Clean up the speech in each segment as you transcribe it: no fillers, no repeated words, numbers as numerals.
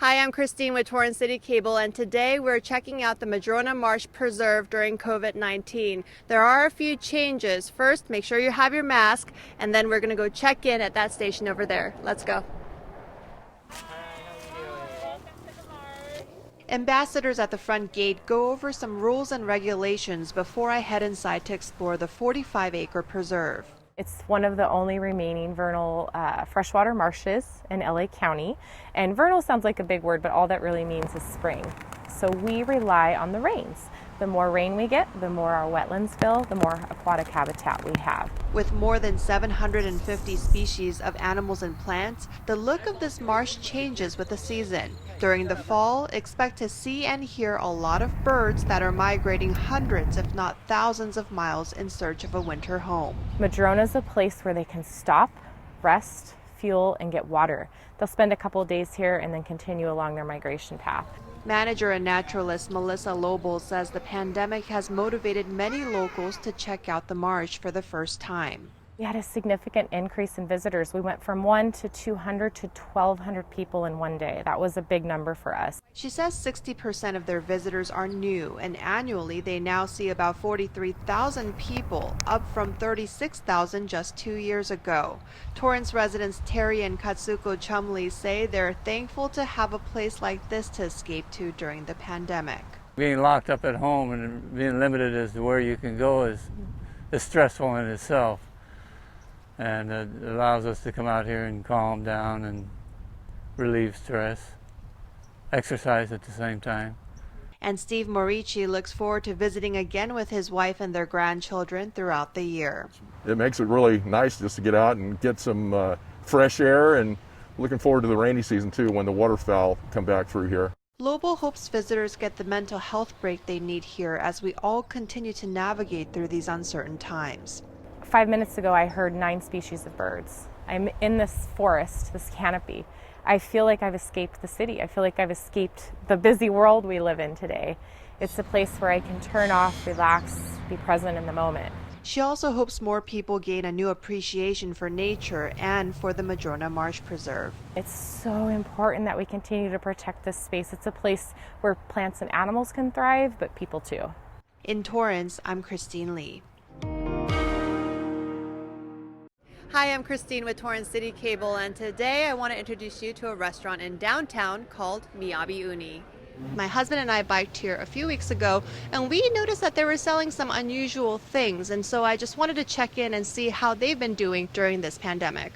Hi, I'm Christine with Torrance Citi Cable, and today we're checking out the Madrona Marsh Preserve during COVID-19. There are a few changes. First, make sure you have your mask, and then we're going to go check in at that station over there. Let's go. Ambassadors at the front gate go over some rules and regulations before I head inside to explore the 45-acre preserve. It's one of the only remaining vernal freshwater marshes in LA County. And vernal sounds like a big word, but all that really means is spring. So we rely on the rains. The more rain we get, the more our wetlands fill, the more aquatic habitat we have. With more than 750 species of animals and plants, the look of this marsh changes with the season. During the fall, expect to see and hear a lot of birds that are migrating hundreds, if not thousands of miles in search of a winter home. Madrona is a place where they can stop, rest, fuel, and get water. They'll spend a couple of days here and then continue along their migration path. Manager and naturalist Melissa Lobel says the pandemic has motivated many locals to check out the marsh for the first time. We had a significant increase in visitors. We went from 1 to 200 to 1,200 people in one day. That was a big number for us. She says 60% of their visitors are new, and annually they now see about 43,000 people, up from 36,000 just 2 years ago. Torrance residents Terry and Katsuko Chumley say they're thankful to have a place like this to escape to during the pandemic. Being locked up at home and being limited as to where you can go is stressful in itself. And it allows us to come out here and calm down and relieve stress, exercise at the same time. And Steve Morici looks forward to visiting again with his wife and their grandchildren throughout the year. It makes it really nice just to get out and get some fresh air, and looking forward to the rainy season too, when the waterfowl come back through here. Lobel hopes visitors get the mental health break they need here as we all continue to navigate through these uncertain times. 5 minutes ago, I heard 9 species of birds. I'm in this forest, this canopy. I feel like I've escaped the city. I feel like I've escaped the busy world we live in today. It's a place where I can turn off, relax, be present in the moment. She also hopes more people gain a new appreciation for nature and for the Madrona Marsh Preserve. It's so important that we continue to protect this space. It's a place where plants and animals can thrive, but people too. In Torrance, I'm Christine Lee. Hi, I'm Christine with Torrance Citi Cable, and today I want to introduce you to a restaurant in downtown called Miyabi Uni. My husband and I biked here a few weeks ago, and we noticed that they were selling some unusual things, and so I just wanted to check in and see how they've been doing during this pandemic.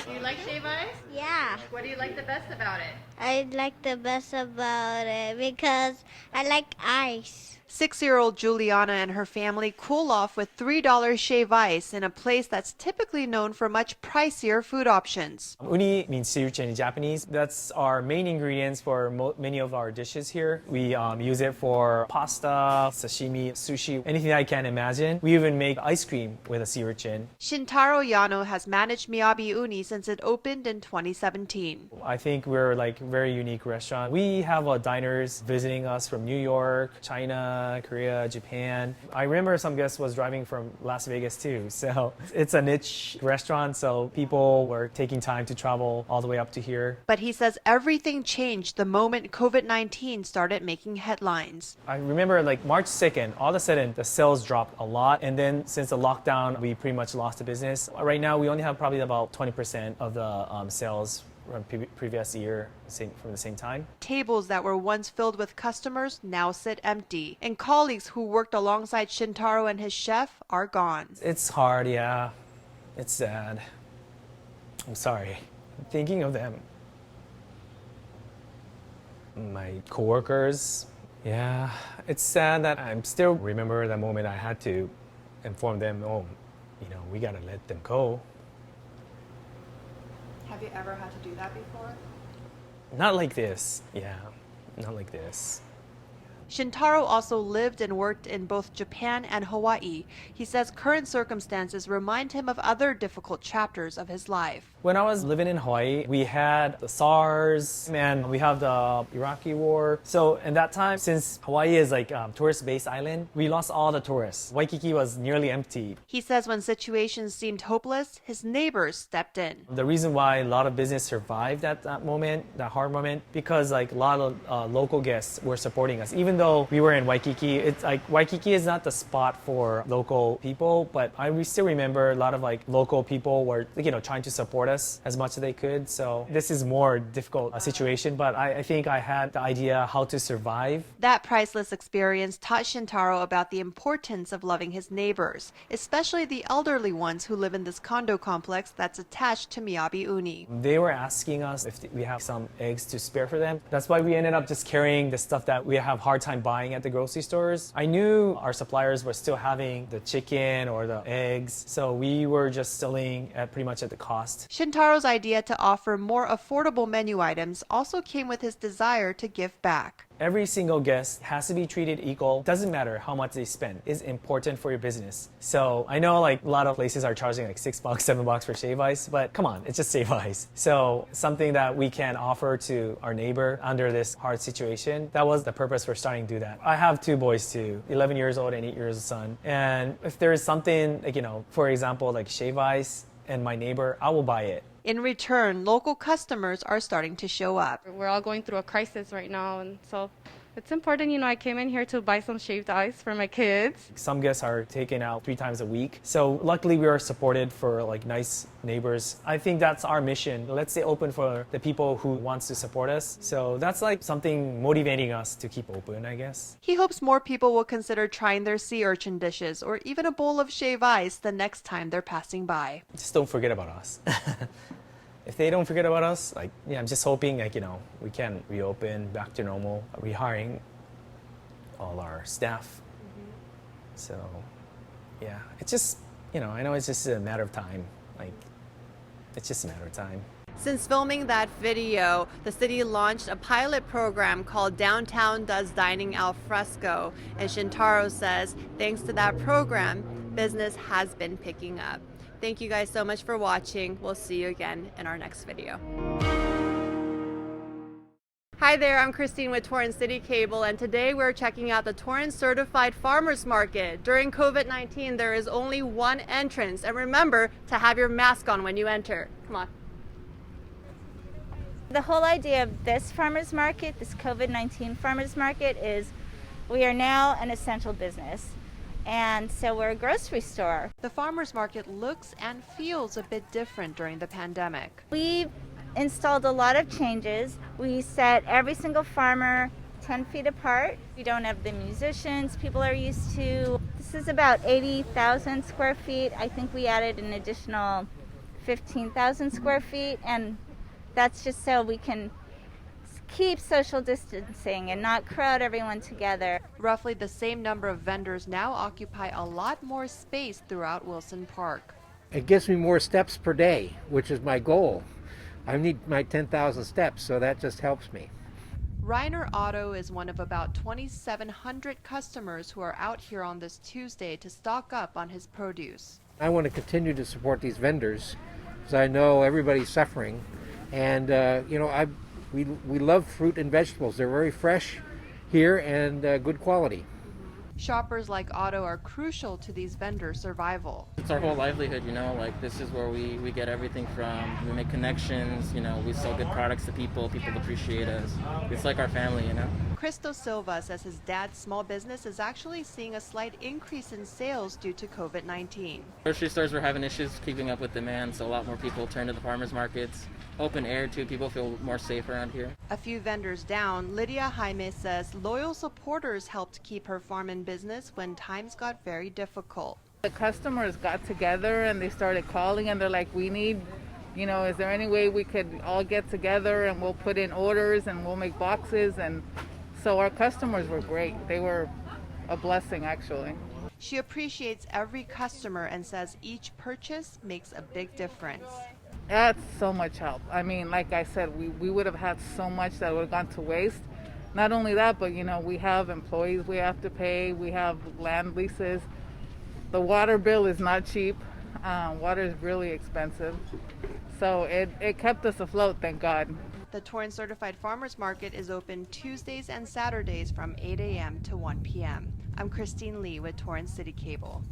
Do you like shave ice? Yeah, What do you like the best about it? I like the best about it because I like ice. 6-year-old Juliana and her family cool off with $3 shave ice in a place that's typically known for much pricier food options. Uni means seaweed in Japanese. That's our main ingredients for many of our dishes here. We use it for pasta, sashimi, sushi, anything I can imagine. We even make ice cream with a sea urchin. SHINTARO YANO has managed Miyabi Uni since it opened in 2017. I think we're like a very unique restaurant. We have diners visiting us from New York, China, Korea, Japan. I remember some guests was driving from Las Vegas too. So it's a niche restaurant, so people were taking time to travel all the way up to here. But he says everything changed the moment COVID-19 started making headlines. I remember like March 2nd, all of a sudden the sales dropped a lot. And then since the lockdown, we pretty much lost the business. Right now, we only have probably about 20% of the sales from previous year from the same time. Tables that were once filled with customers now sit empty, and colleagues who worked alongside SHINTARO and his chef are gone. It's hard, yeah. It's sad. I'm sorry. I'm thinking of them. My coworkers, yeah. It's sad that I still remember the moment I had to inform them, oh, we gotta let them go. Have you ever had to do that before? Not like this, yeah. Not like this. Shintaro also lived and worked in both Japan and Hawaii. He says current circumstances remind him of other difficult chapters of his life. When I was living in Hawaii, we had the SARS and we have the Iraqi war. So in that time, since Hawaii is like a tourist-based island, we lost all the tourists. Waikiki was nearly empty. He says when situations seemed hopeless, his neighbors stepped in. The reason why a lot of business survived at that moment, that hard moment, because like a lot of local guests were supporting us. Even though we were in Waikiki, it's like Waikiki is not the spot for local people, but we still remember a lot of like local people were trying to support us as much as they could. So this is more difficult situation, but I think I had the idea how to survive. That priceless experience taught Shintaro about the importance of loving his neighbors, especially the elderly ones who live in this condo complex that's attached to Miyabi Uni. They were asking us if we have some eggs to spare for them. That's why we ended up just carrying the stuff that we have hard time buying at the grocery stores. I knew our suppliers were still having the chicken or the eggs, so we were just selling pretty much at the cost. Shintaro's idea to offer more affordable menu items also came with his desire to give back. Every single guest has to be treated equal. Doesn't matter how much they spend. It's important for your business. So I know like a lot of places are charging like $6, $7 for shave ice, but come on, it's just shave ice. So something that we can offer to our neighbor under this hard situation. That was the purpose for starting to do that. I have two boys too, 11 years old and 8 years old son. And if there is something like, for example, like shave ice and my neighbor, I will buy it. In return, local customers are starting to show up. We're all going through a crisis right now, and so it's important, I came in here to buy some shaved ice for my kids. Some guests are taken out 3 times a week. So luckily we are supported for like nice neighbors. I think that's our mission. Let's stay open for the people who wants to support us. So that's like something motivating us to keep open, I guess. He hopes more people will consider trying their sea urchin dishes or even a bowl of shave ice the next time they're passing by. Just don't forget about us. If they don't forget about us, I'm just hoping, we can reopen back to normal. Rehiring all our staff. So, yeah, it's just, I know it's just a matter of time. It's just a matter of time. Since filming that video, the city launched a pilot program called Downtown Does Dining Al Fresco. And Shintaro says, thanks to that program, business has been picking up. Thank you guys so much for watching. We'll see you again in our next video. Hi there, I'm Christine with Torrance Citi Cable, and today we're checking out the Torrance Certified Farmers Market. During COVID-19, there is only one entrance, and remember to have your mask on when you enter. Come on. The whole idea of this farmers market, this COVID-19 farmers market, is we are now an essential business. And so we're a grocery store. The farmers market looks and feels a bit different during the pandemic. We've installed a lot of changes. We set every single farmer 10 feet apart. We don't have the musicians people are used to. This is about 80,000 square feet. I think we added an additional 15,000 square feet, and that's just so we can keep social distancing and not crowd everyone together. Roughly the same number of vendors now occupy a lot more space throughout Wilson Park. It gives me more steps per day, which is my goal. I need my 10,000 steps, so that just helps me. Reiner Auto is one of about 2,700 customers who are out here on this Tuesday to stock up on his produce. I want to continue to support these vendors because I know everybody's suffering, and we love fruit and vegetables. They're very fresh here and good quality. Shoppers like Otto are crucial to these vendors' survival. It's our whole livelihood, this is where we get everything from. We make connections, we sell good products to people appreciate us. It's like our family, CRISTO Silva says his dad's small business is actually seeing a slight increase in sales due to COVID-19. Grocery stores were having issues keeping up with demand, so a lot more people turn to the farmers markets. Open air too, people feel more safe around here. A few vendors down, Lydia Jaime says loyal supporters helped keep her farm in business when times got very difficult. The customers got together and they started calling and they're like, we need, is there any way we could all get together and we'll put in orders and we'll make boxes? And so our customers were great. They were a blessing, actually. She appreciates every customer and says each purchase makes a big difference. That's so much help. I mean, like I said, we would have had so much that would have gone to waste. not only that, but we have employees we have to pay, we have land leases. The water bill is not cheap. Water is really expensive. So it kept us afloat, thank God. The Torrance Certified Farmers Market is open Tuesdays and Saturdays from 8 a.m. to 1 p.m. I'm Christine Lee with Torrance Citi Cable.